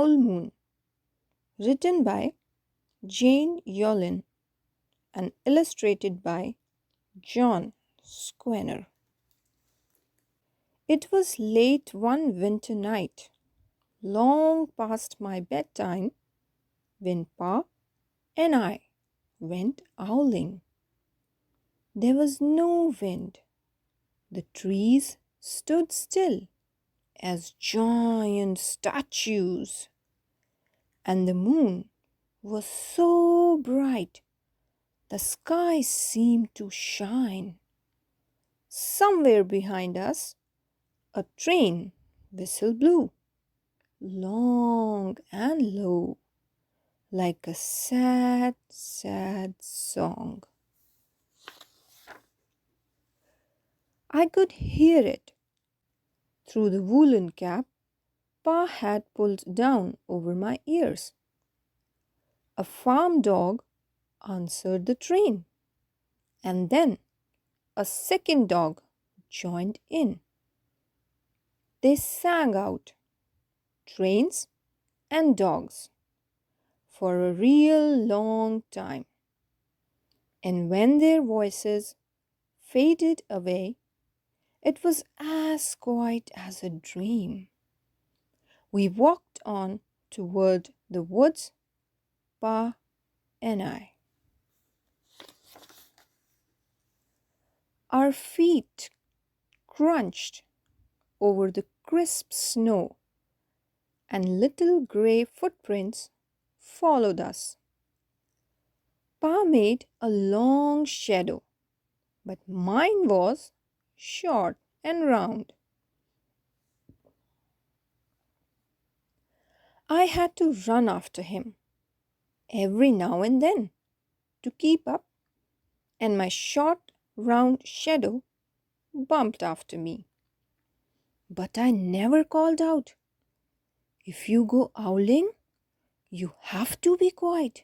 Full Moon, written by Jane Yolin and illustrated by John Squanner. It was late one winter night, long past my bedtime, when Pa and I went owling. There was no wind. The trees stood still as giant statues, and the moon was so bright the sky seemed to shine. Somewhere behind us, a train whistle blew, long and low, like a sad, sad song. I could hear it through the woolen cap Pa had pulled down over my ears. A farm dog answered the train, and then a second dog joined in. They sang out, "Trains and dogs," for a real long time. And when their voices faded away, it was as quiet as a dream. We walked on toward the woods, Pa and I. Our feet crunched over the crisp snow, and little gray footprints followed us. Pa made a long shadow, but mine was short and round. I had to run after him every now and then to keep up, and my short, round shadow bumped after me. But I never called out, "If you go owling, you have to be quiet."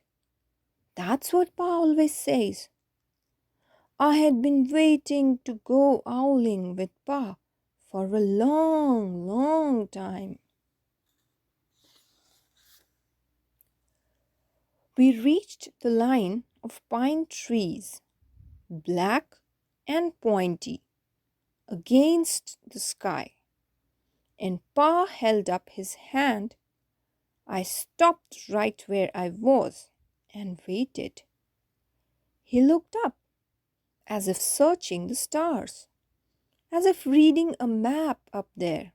That's what Pa always says. I had been waiting to go owling with Pa for a long, long time. We reached the line of pine trees, black and pointy, against the sky, and Pa held up his hand. I stopped right where I was and waited. He looked up, as if searching the stars, as if reading a map up there.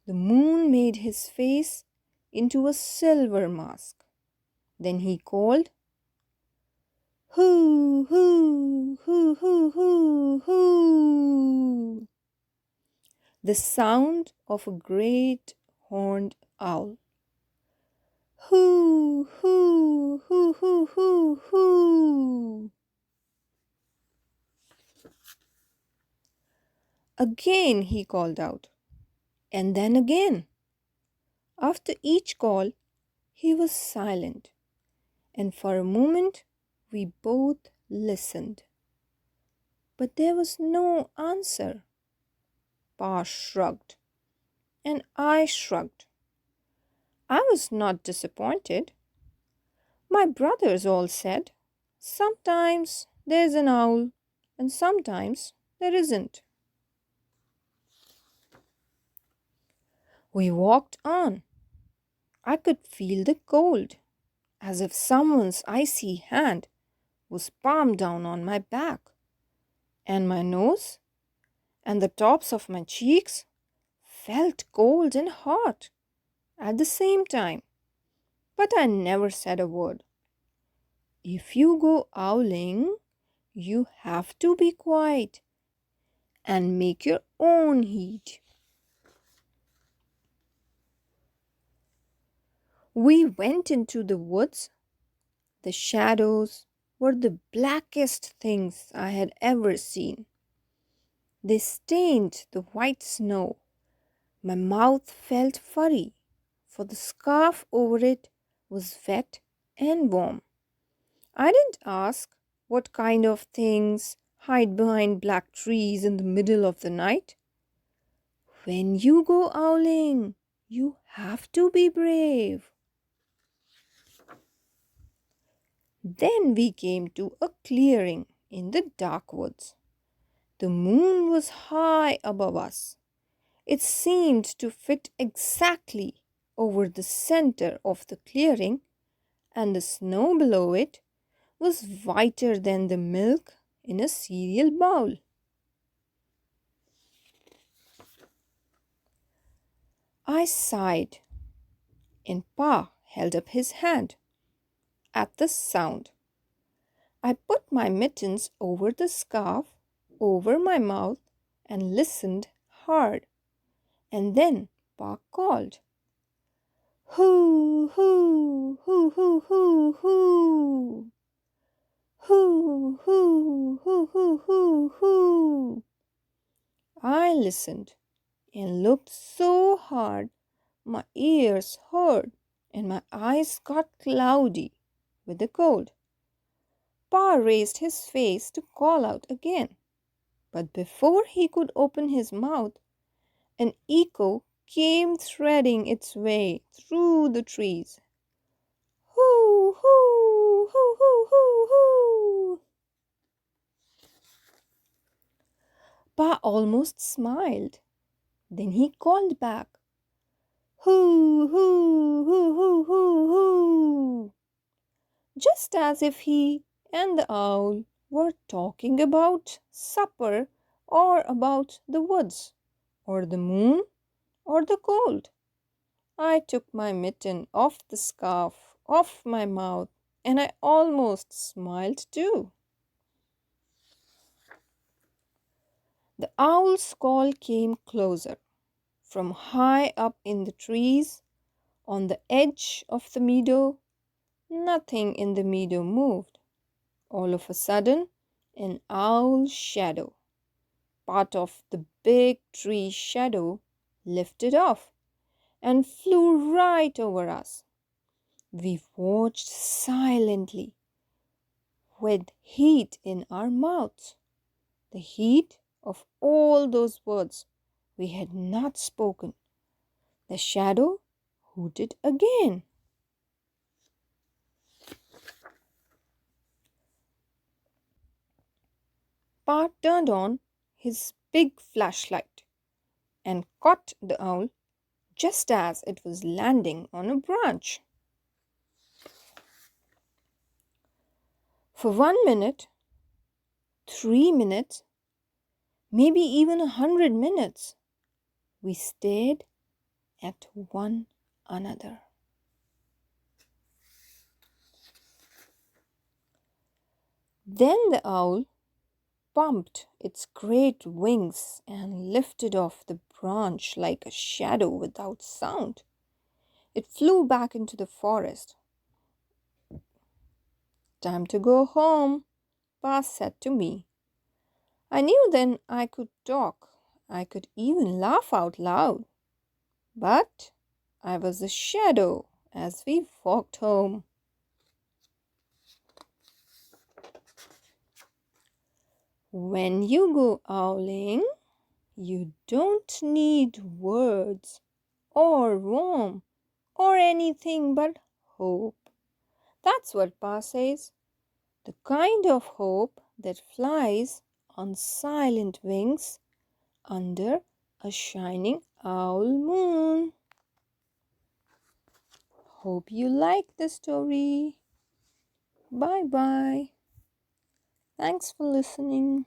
The moon made his face into a silver mask. Then he called, "Hoo, hoo, hoo, hoo, hoo, hoo," the sound of a great horned owl. "Hoo, hoo, hoo, hoo, hoo, hoo." Again he called out, and then again. After each call, he was silent, and for a moment we both listened. But there was no answer. Pa shrugged, and I shrugged. I was not disappointed. My brothers all said, "Sometimes there's an owl, and sometimes there isn't." We walked on. I could feel the cold, as if someone's icy hand was palmed down on my back, and my nose and the tops of my cheeks felt cold and hot at the same time. But I never said a word. If you go owling, you have to be quiet and make your own heat. We went into the woods. The shadows were the blackest things I had ever seen. They stained the white snow. My mouth felt furry, for the scarf over it was wet and warm. I didn't ask what kind of things hide behind black trees in the middle of the night. "When you go owling, You have to be brave. Then we came to a clearing in the dark woods. The moon was high above us. It seemed to fit exactly over the center of the clearing, and the snow below it was whiter than the milk in a cereal bowl. I sighed, and Pa held up his hand. At the sound, I put my mittens over the scarf, over my mouth, and listened hard. And then Pa called, "Hoo, hoo, hoo, hoo, hoo, hoo. Hoo, hoo, hoo, hoo, hoo, hoo." I listened and looked so hard my ears hurt and my eyes got cloudy with the cold. Pa raised his face to call out again, but before he could open his mouth, an echo came threading its way through the trees. Hoo, hoo, hoo, hoo, hoo, hoo. Pa almost smiled. Then he called back, "Hoo, hoo, hoo, hoo, hoo, hoo," just as if he and the owl were talking about supper or about the woods or the moon or the cold. I took my mitten off the scarf off my mouth and I almost smiled too. The owl's call came closer from high up in the trees on the edge of the meadow. Nothing in the meadow moved. All of a sudden, an owl shadow, part of the big tree shadow, lifted off and flew right over us. We watched silently with heat in our mouths, the heat of all those words we had not spoken. The shadow hooted again. Pa turned on his big flashlight and caught the owl just as it was landing on a branch. For 1 minute, 3 minutes, maybe even 100 minutes, we stared at one another. Then the owl pumped its great wings and lifted off the branch like a shadow without sound. It flew back into the forest. "Time to go home," Pa said to me. I knew then I could talk. I could even laugh out loud. But I was a shadow as we walked home. When you go owling, you don't need words or warmth or anything but hope. That's what Pa says. The kind of hope that flies on silent wings under a shining owl moon. Hope you like the story. Bye bye. Thanks for listening.